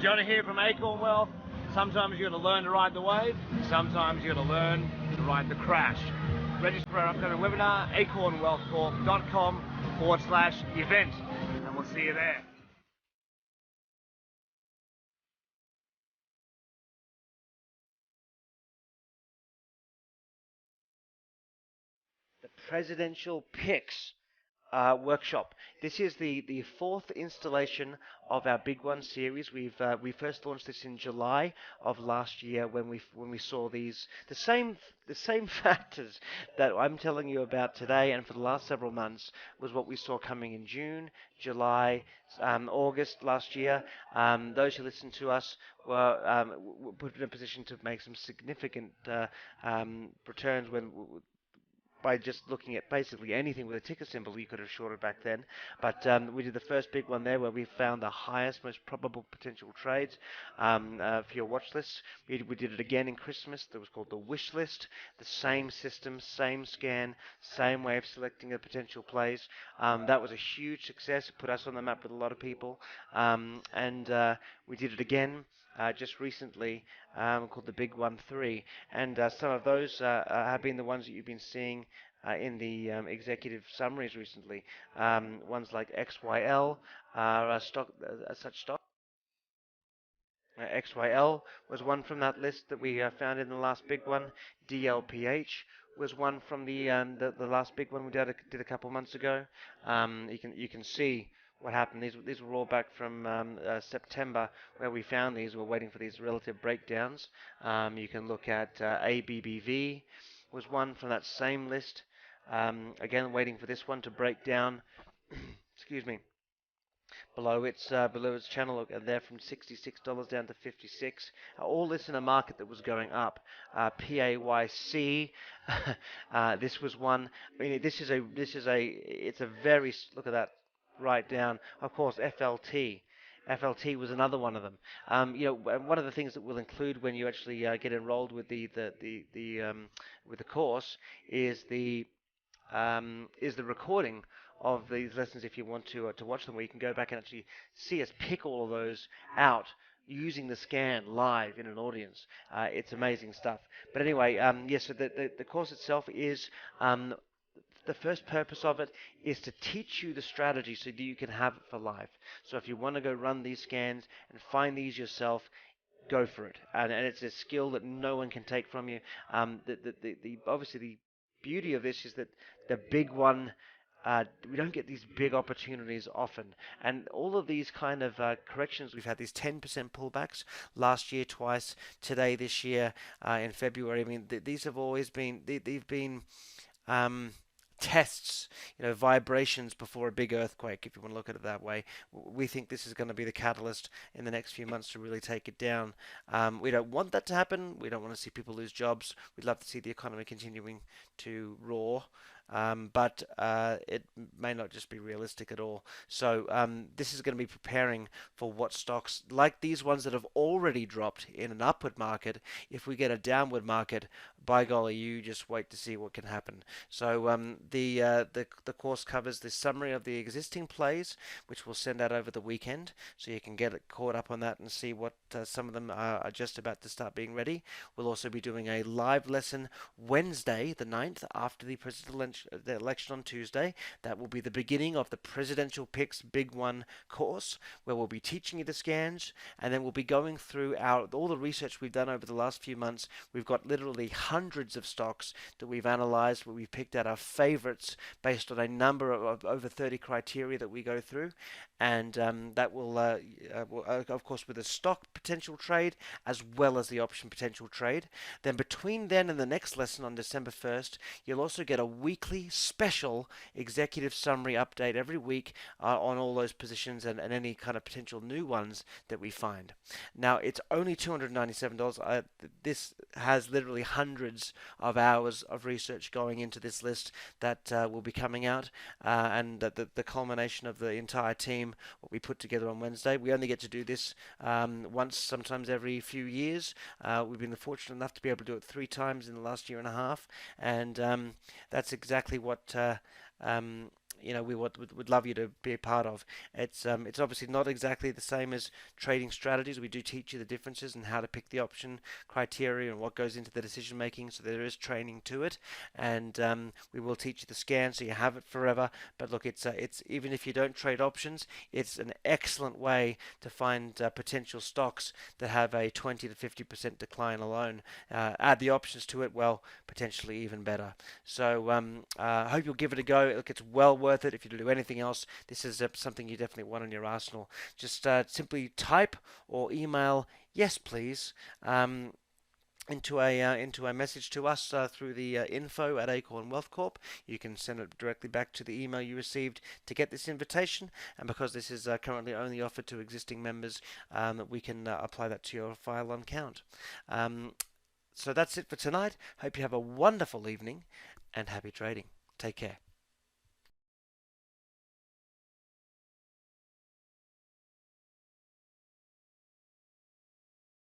you want to hear from Acorn Wealth? Sometimes you got to learn to ride the wave. Sometimes you got to learn to ride the crash. Register for our upcoming webinar, acornwealthcorp.com/event, and we'll see you there. The presidential picks workshop. This is the fourth installation of our Big One series. We first launched this in July of last year when we saw the same factors that I'm telling you about today and for the last several months was what we saw coming in June, July, August last year. Those who listened to us were put in a position to make some significant returns when by just looking at basically anything with a ticker symbol you could have shorted back then. But we did the first big one there where we found the highest, most probable potential trades for your watch list. We did it again in Christmas. That was called the wish list. The same system, same scan, same way of selecting the potential plays. That was a huge success. It put us on the map with a lot of people. And we did it again just recently called the Big 1-3. And some of those have been the ones that you've been seeing in the executive summaries recently. Ones like XYL are such stock. XYL was one from that list that we found in the last big one. DLPH was one from the last big one we did a couple months ago. You can see what happened. These were all back from September where we found these. We're waiting for these relative breakdowns. You can look at ABBV was one from that same list. Again, waiting for this one to break down. Excuse me, below its channel there from $66 down to 56. All this in a market that was going up. PAYC, this was one. I mean, it's a very, look at that, right down. Of course, FLT. FLT was another one of them. One of the things that we'll include when you actually get enrolled with with the course is the recording of these lessons if you want to watch them, where you can go back and actually see us pick all of those out using the scan live in an audience. It's amazing stuff. But anyway, yes, so the course itself is the first purpose of it is to teach you the strategy so that you can have it for life. So if you want to go run these scans and find these yourself, go for it. And it's a skill that no one can take from you. Obviously the beauty of this is that the big one, we don't get these big opportunities often. And all of these kind of corrections, we've had these 10% pullbacks last year twice, today, this year, in February. I mean, these have always been, they've been tests, vibrations before a big earthquake, if you want to look at it that way. We think this is going to be the catalyst in the next few months to really take it down. We don't want that to happen. We don't want to see people lose jobs. We'd love to see the economy continuing to roar. But it may not just be realistic at all. So this is going to be preparing for what stocks like these ones that have already dropped in an upward market. If we get a downward market, by golly, you just wait to see what can happen. So the course covers the summary of the existing plays, which we'll send out over the weekend, so you can get it caught up on that and see what some of them are just about to start being ready. We'll also be doing a live lesson Wednesday, the 9th, after the election on Tuesday. That will be the beginning of the Presidential Picks Big One course, where we'll be teaching you the scans, and then we'll be going through all the research we've done over the last few months. We've got literally hundreds of stocks that we've analyzed, where we've picked out our favorites based on a number of over 30 criteria that we go through, and that will, of course, with a stock potential trade as well as the option potential trade. Then between then and the next lesson on December 1st, you'll also get a weekly special executive summary update every week on all those positions and any kind of potential new ones that we find. Now, it's only $297. This has literally hundreds of hours of research going into this list that will be coming out, and the culmination of the entire team, what we put together on Wednesday. We only get to do this once, sometimes every few years. We've been fortunate enough to be able to do it 3 times in the last year and a half, and that's exactly what we would love you to be a part of. It's obviously not exactly the same as trading strategies. We do teach you the differences and how to pick the option criteria and what goes into the decision making. So there is training to it, and we will teach you the scan so you have it forever. But look, it's even if you don't trade options, it's an excellent way to find potential stocks that have a 20 to 50% decline alone. Add the options to it, well, potentially even better. So I hope you'll give it a go. Look, it's well worth it. If you do anything else, this is something you definitely want in your arsenal. Just simply type or email yes, please. Into a message to us through the info at Acorn Wealth Corp. You can send it directly back to the email you received to get this invitation. And because this is currently only offered to existing members, we can apply that to your file on count. So that's it for tonight. Hope you have a wonderful evening and happy trading. Take care.